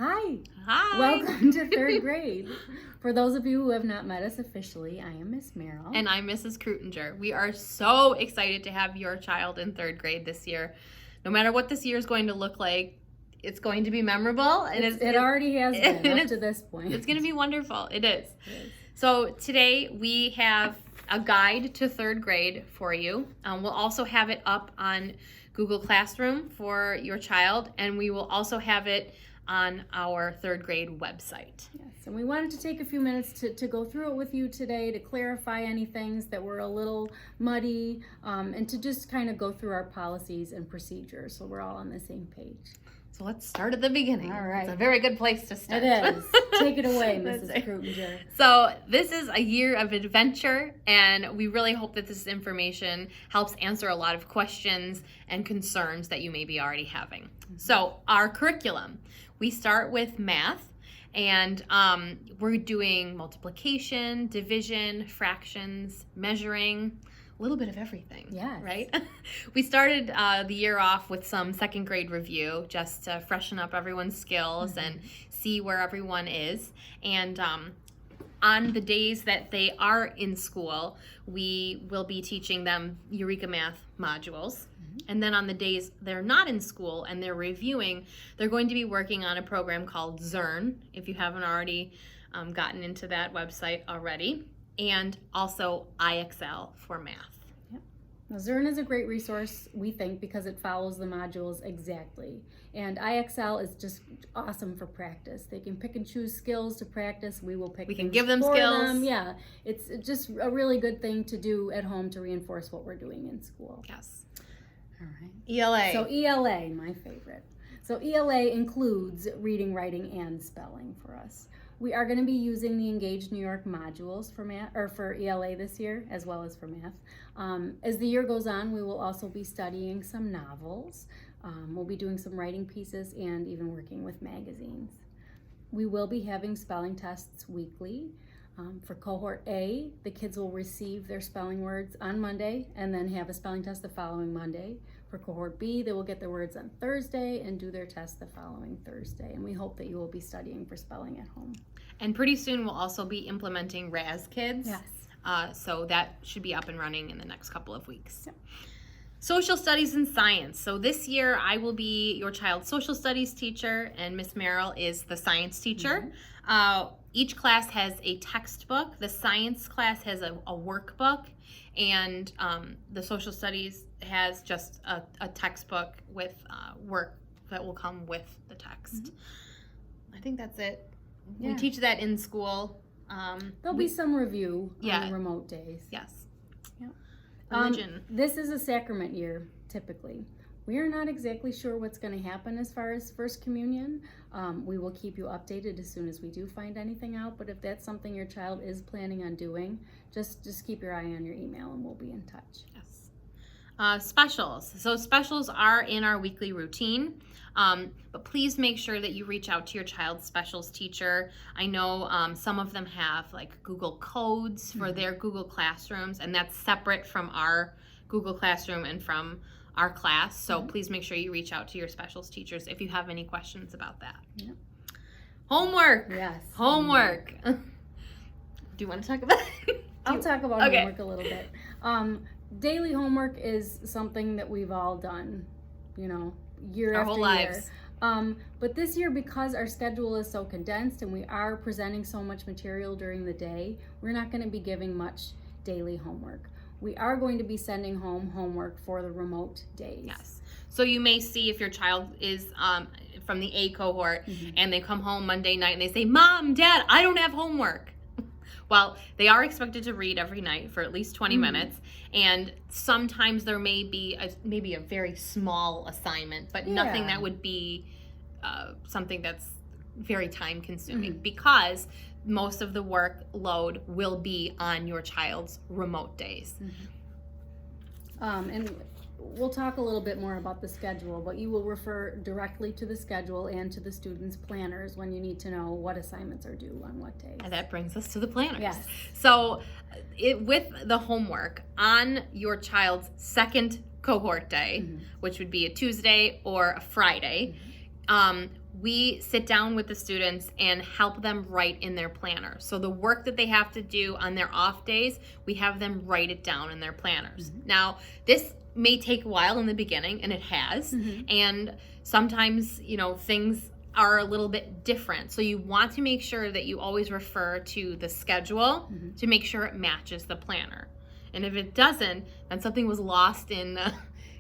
Hi. Hi. Welcome to third grade. For those of you who have not met us officially, I am Miss Merrill. And I'm Mrs. Krutinger. We are so excited to have your child in third grade this year. No matter what this year is going to look like, it's going to be memorable. And it already has been up to this point. It's going to be wonderful. It is. So today we have a guide to third grade for you. We'll also have it up on Google Classroom for your child, and we will also have it on our third grade website. Yes, and we wanted to take a few minutes to go through it with you today, to clarify any things that were a little muddy, and to just kind of go through our policies and procedures so we're all on the same page. So let's start at the beginning. All right. It's a very good place to start. It is. Take it away, Mrs. Krutinger. So this is a year of adventure, and we really hope that this information helps answer a lot of questions and concerns that you may be already having. So our curriculum, we start with math, and we're doing multiplication, division, fractions, measuring, a little bit of everything. Yes. Right? We started the year off with some second grade review just to freshen up everyone's skills and see where everyone is. And on the days that they are in school, we will be teaching them Eureka Math modules. And then on the days they're not in school and they're reviewing, they're going to be working on a program called Zern, if you haven't already gotten into that website already, and also IXL for math. Yep. Now, Zern is a great resource, we think, because it follows the modules exactly. And IXL is just awesome for practice. They can pick and choose skills to practice. We can give them skills. Yeah, it's just a really good thing to do at home to reinforce what we're doing in school. Yes. All right. ELA. So ELA, my favorite. So ELA includes reading, writing, and spelling for us. We are going to be using the Engage New York modules for math, or for ELA this year, as well as for math. As the year goes on, we will also be studying some novels. We'll be doing some writing pieces and even working with magazines. We will be having spelling tests weekly. For cohort A, the kids will receive their spelling words on Monday and then have a spelling test the following Monday. For cohort B, they will get their words on Thursday and do their test the following Thursday. And we hope that you will be studying for spelling at home. And pretty soon we'll also be implementing RAS Kids. Yes. So that should be up and running in the next couple of weeks. Yep. Social studies and science. So this year I will be your child's social studies teacher, and Miss Merrill is the science teacher. Each class has a textbook. The science class has a workbook, and the social studies has just a textbook with work that will come with the text. I think that's it. Yeah. We teach that in school. There'll be some review on remote days. Yes. Yeah. Religion. This is a sacrament year, typically. We are not exactly sure what's going to happen as far as First Communion. We will keep you updated as soon as we do find anything out, but if that's something your child is planning on doing, just keep your eye on your email and we'll be in touch. Yes. Specials. So specials are in our weekly routine, but please make sure that you reach out to your child's specials teacher. I know some of them have like Google codes for their Google Classrooms, and that's separate from our Google Classroom and from our class. So please make sure you reach out to your specials teachers if you have any questions about that. Yep. Homework. Yes. Homework. Do you want to talk about it? I'll talk about homework a little bit. Daily homework is something that we've all done, year Our after whole year. lives. But this year, because our schedule is so condensed and we are presenting so much material during the day, we're not going to be giving much daily homework. We are going to be sending home homework for the remote days. Yes. So you may see if your child is from the A cohort and they come home Monday night and they say, Mom, Dad, I don't have homework. Well, they are expected to read every night for at least 20 minutes. And sometimes there may be maybe a very small assignment, but nothing that would be something that's very time consuming because most of the workload will be on your child's remote days. And we'll talk a little bit more about the schedule, but you will refer directly to the schedule and to the students' planners when you need to know what assignments are due on what days. And that brings us to the planners. Yes. So with the homework on your child's second cohort day, which would be a Tuesday or a Friday, we sit down with the students and help them write in their planner. So the work that they have to do on their off days, we have them write it down in their planners. Now, this may take a while in the beginning, and it has, and sometimes, things are a little bit different. So you want to make sure that you always refer to the schedule to make sure it matches the planner. And if it doesn't, then something was lost in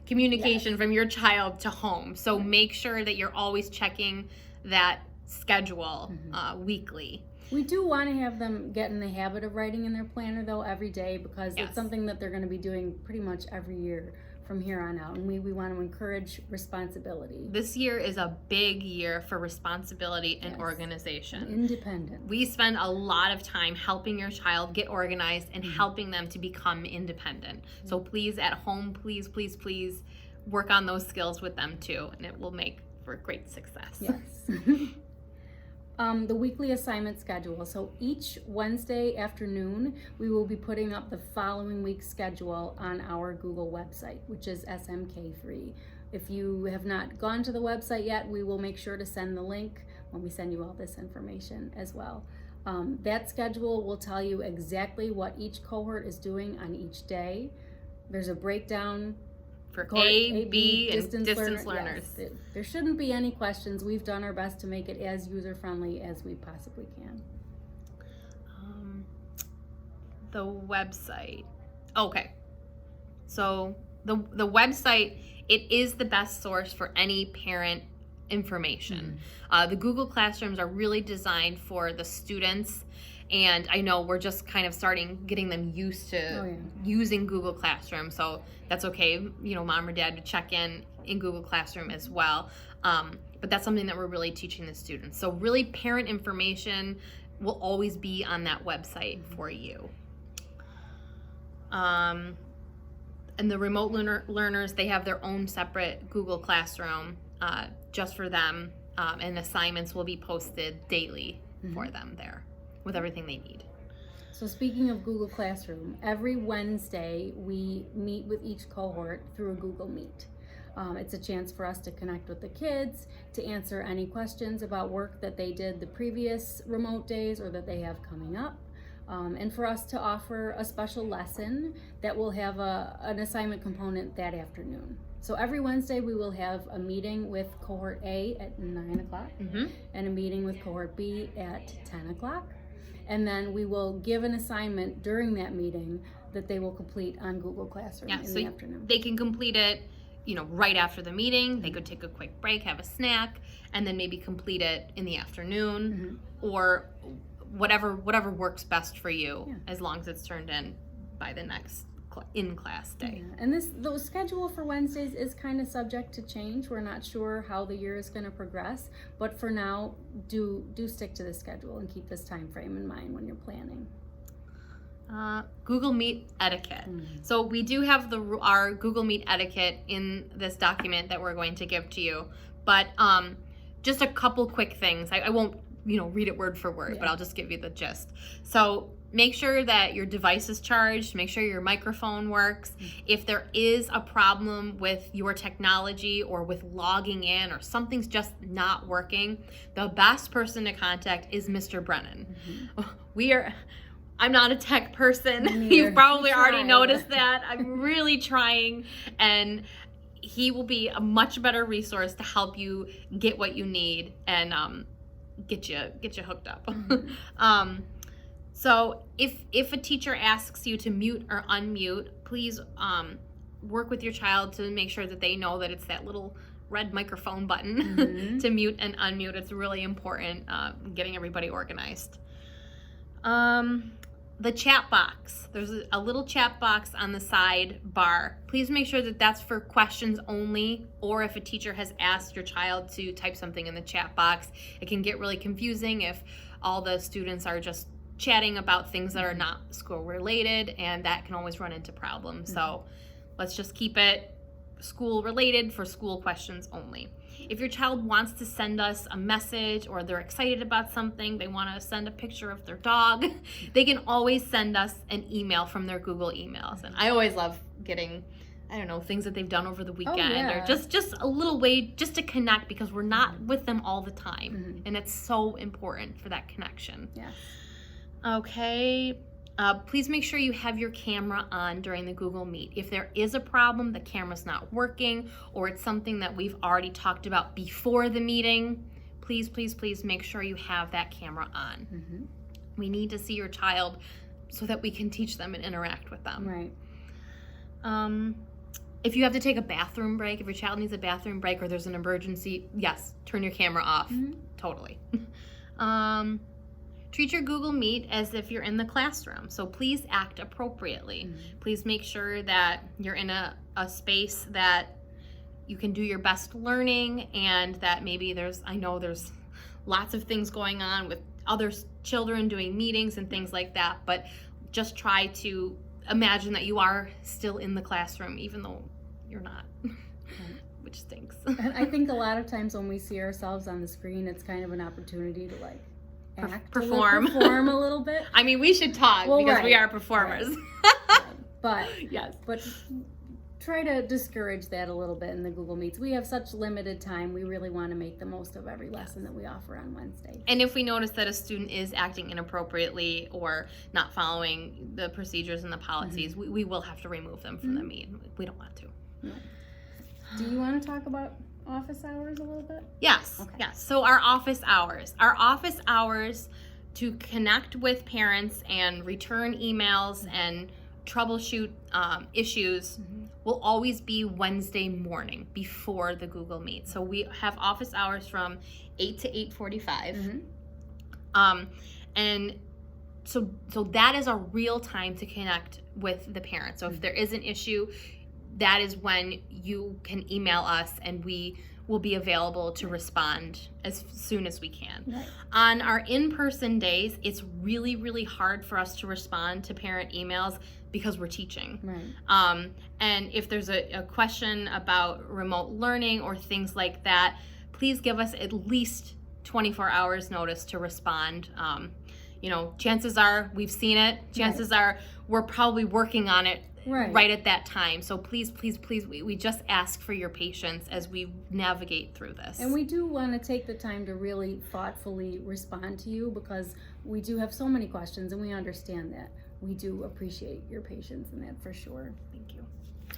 communication from your child to home. So make sure that you're always checking that schedule weekly. We do want to have them get in the habit of writing in their planner, though, every day, because it's something that they're going to be doing pretty much every year from here on out. And we want to encourage responsibility. This year is a big year for responsibility and organization. Independent. We spend a lot of time helping your child get organized and helping them to become independent. So please, at home, please work on those skills with them too, and it will make for great success. Yes. The weekly assignment schedule. So each Wednesday afternoon, we will be putting up the following week's schedule on our Google website, which is SMK3. If you have not gone to the website yet, we will make sure to send the link when we send you all this information as well. That schedule will tell you exactly what each cohort is doing on each day. There's a breakdown for A, B, and distance learners. Yes, there shouldn't be any questions. We've done our best to make it as user-friendly as we possibly can. The website. Okay. So the website, it is the best source for any parent information. The Google Classrooms are really designed for the students, and I know we're just kind of getting them used to using Google Classroom, so that's okay, mom or dad to check in Google Classroom as well. But that's something that we're really teaching the students. So really, parent information will always be on that website for you. And the remote learners, they have their own separate Google Classroom just for them, and assignments will be posted daily for them there with everything they need. So speaking of Google Classroom, every Wednesday we meet with each cohort through a Google Meet. It's a chance for us to connect with the kids, to answer any questions about work that they did the previous remote days or that they have coming up, and for us to offer a special lesson that will have an assignment component that afternoon. So every Wednesday we will have a meeting with cohort A at 9 o'clock and a meeting with cohort B at 10 o'clock. And then we will give an assignment during that meeting that they will complete on Google Classroom in the afternoon. They can complete it, right after the meeting. They could take a quick break, have a snack, and then maybe complete it in the afternoon or whatever works best for you, as long as it's turned in by the next in-class day. And the schedule for Wednesdays is kind of subject to change. We're not sure how the year is going to progress, but for now, do stick to the schedule and keep this time frame in mind when you're planning. Google Meet etiquette. So we do have our Google Meet etiquette in this document that we're going to give to you, but just a couple quick things. I won't read it word for word, but I'll just give you the gist. So make sure that your device is charged. Make sure your microphone works. If there is a problem with your technology or with logging in or something's just not working, the best person to contact is Mr. Brennan. I'm not a tech person. You've probably already noticed that. I'm really trying, and he will be a much better resource to help you get what you need and get you hooked up. So if a teacher asks you to mute or unmute, please work with your child to make sure that they know that it's that little red microphone button to mute and unmute. It's really important, getting everybody organized. The chat box. There's a little chat box on the side bar. Please make sure that that's for questions only, or if a teacher has asked your child to type something in the chat box. It can get really confusing if all the students are just chatting about things that are not school related, and that can always run into problems. So let's just keep it school related for school questions only. If your child wants to send us a message, or they're excited about something, they want to send a picture of their dog, they can always send us an email from their Google emails. And I always love getting I don't know, things that they've done over the weekend, yeah. or just a little way just to connect, because we're not with them all the time, and it's so important for that connection. Yes. Okay. Please make sure you have your camera on during the Google Meet. If there is a problem, the camera's not working, or it's something that we've already talked about before the meeting, please, please, please make sure you have that camera on. We need to see your child so that we can teach them and interact with them. Right. If you have to take a bathroom break, if your child needs a bathroom break or there's an emergency, yes, turn your camera off. Totally. Treat your Google Meet as if you're in the classroom. So please act appropriately. Please make sure that you're in a space that you can do your best learning, and that maybe I know there's lots of things going on with other children doing meetings and things like that, but just try to imagine that you are still in the classroom, even though you're not, which stinks. And I think a lot of times when we see ourselves on the screen, it's kind of an opportunity to like perform a little bit. I mean, we should talk because we are performers. Right. But yes, but try to discourage that a little bit in the Google Meets. We have such limited time. We really want to make the most of every lesson that we offer on Wednesday. And if we notice that a student is acting inappropriately or not following the procedures and the policies, we will have to remove them from the meet. We don't want to. No. Do you want to talk about office hours a little bit? Yes. Okay. Yes. So our office hours to connect with parents and return emails and troubleshoot issues will always be Wednesday morning before the Google Meet. So we have office hours from 8 to 8:45. And so that is a real time to connect with the parents. So if there is an issue, that is when you can email us and we will be available to respond as soon as we can. Right. On our in-person days, it's really, really hard for us to respond to parent emails because we're teaching. Right. And if there's a question about remote learning or things like that, please give us at least 24 hours notice to respond. Chances are we've seen it. Chances are we're probably working on it right at that time. So please, please, please, we just ask for your patience as we navigate through this. And we do want to take the time to really thoughtfully respond to you, because we do have so many questions and we understand that. We do appreciate your patience in that for sure. Thank you.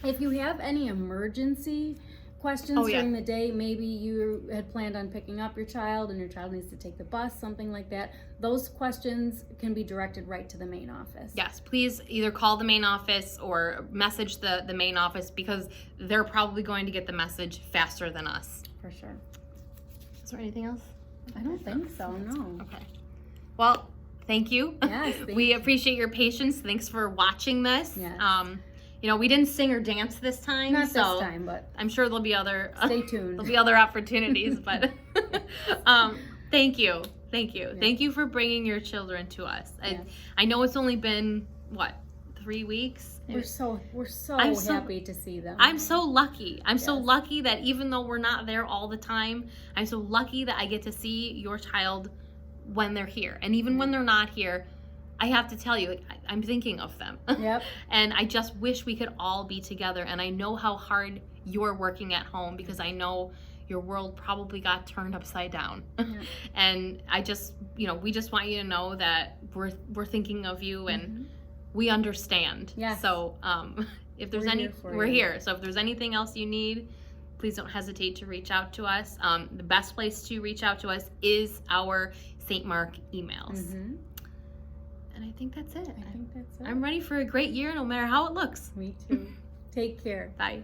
If you have any emergency questions during the day, maybe you had planned on picking up your child and your child needs to take the bus, something like that, those questions can be directed right to the main office. Yes, please either call the main office or message the main office, because they're probably going to get the message faster than us. For sure. Is there anything else? I don't think so, no. Okay. Well, thank you. Yes. We appreciate your patience. Thanks for watching this. Yes. We didn't sing or dance this time. Not this time, but I'm sure there'll be other. Stay tuned. There'll be other opportunities, but thank you. Yeah. Thank you for bringing your children to us. I know it's only been 3 weeks. We're so happy to see them. I'm so lucky. I'm so lucky that even though we're not there all the time, I'm so lucky that I get to see your child when they're here, and even when they're not here. I have to tell you, I'm thinking of them. Yep. And I just wish we could all be together. And I know how hard you're working at home, because I know your world probably got turned upside down. Yep. And I just, we just want you to know that we're thinking of you and we understand. Yes. So if there's we're here. So if there's anything else you need, please don't hesitate to reach out to us. The best place to reach out to us is our St. Mark emails. And I think that's it. I think that's it. I'm ready for a great year, no matter how it looks. Me too. Take care. Bye.